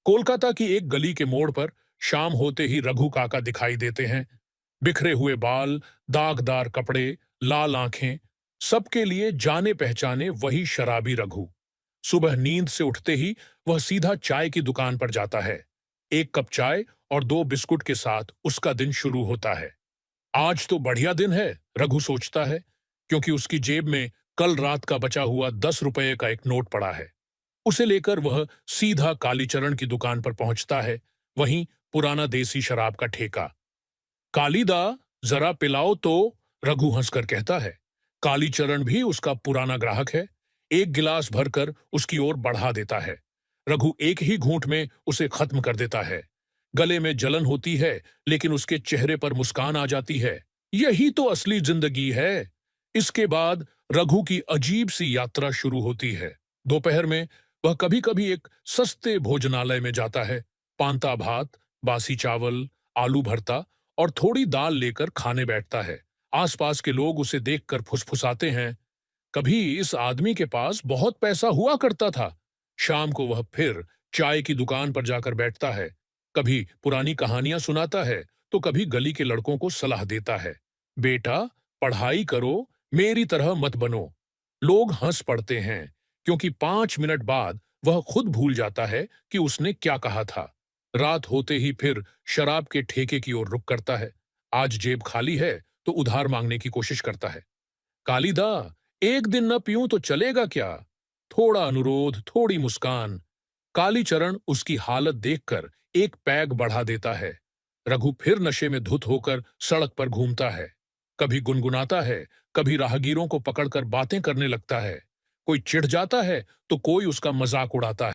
कोलकाता की एक गली के मोड़ पर शाम होते ही रघु काका दिखाई देते हैं। बिखरे हुए बाल, दागदार कपड़े, लाल आंखें, सबके लिए जाने पहचाने वही शराबी रघु। सुबह नींद से उठते ही वह सीधा चाय की दुकान पर जाता है। एक कप चाय और दो बिस्कुट के साथ उसका दिन शुरू होता है। आज तो बढ़िया दिन है, रघु सोचता है, क्योंकि उसकी जेब में कल रात का बचा हुआ 10 रुपए का एक नोट पड़ा है। उसे लेकर वह सीधा कालीचरण की दुकान पर पहुंचता है। वहीं पुराना देसी शराब का ठेका। कालीदा, जरा पिलाओ तो, रघु हंसकर कहता है। कालीचरण भी उसका पुराना ग्राहक है। एक गिलास भरकर उसकी ओर बढ़ा देता है। रघु एक ही घूंट में उसे खत्म कर देता है। गले में जलन होती है, लेकिन उसके चेहरे पर मुस्कान आ जाती है। यही तो असली जिंदगी है। इसके बाद रघु की अजीब सी यात्रा शुरू होती है। दोपहर में वह कभी-कभी एक सस्ते भोजनालय में जाता है। पांता भात, बासी चावल, आलू भरता और थोड़ी दाल लेकर खाने बैठता है। आसपास के लोग उसे देखकर फुसफुसाते हैं। कभी इस आदमी के पास बहुत पैसा हुआ करता था। शाम को वह फिर चाय की दुकान पर जाकर बैठता है। कभी पुरानी कहानियां सुनाता है, तो कभी गली के लड़कों को सलाह देता है। बेटा, पढ़ाई करो, मेरी तरह मत बनो। लोग हंस पड़ते हैं, क्योंकि 5 मिनट बाद वह खुद भूल जाता है कि उसने क्या कहा था। रात होते ही फिर शराब के ठेके की ओर रुख करता है। आज जेब खाली है, तो उधार मांगने की कोशिश करता है। कालिदा, एक दिन न पीऊं तो चलेगा क्या? थोड़ा अनुरोध, थोड़ी मुस्कान। कालीचरण उसकी हालत देखकर एक पैग बढ़ा देता है। रघु फिर नशे में धुत होकर सड़क पर घूमता है। कभी गुनगुनाता है, कभी राहगीरों को पकड़कर बातें करने लगता है। कोई चिढ़ जाता है, तो कोई उसका मजाक उड़ाता है।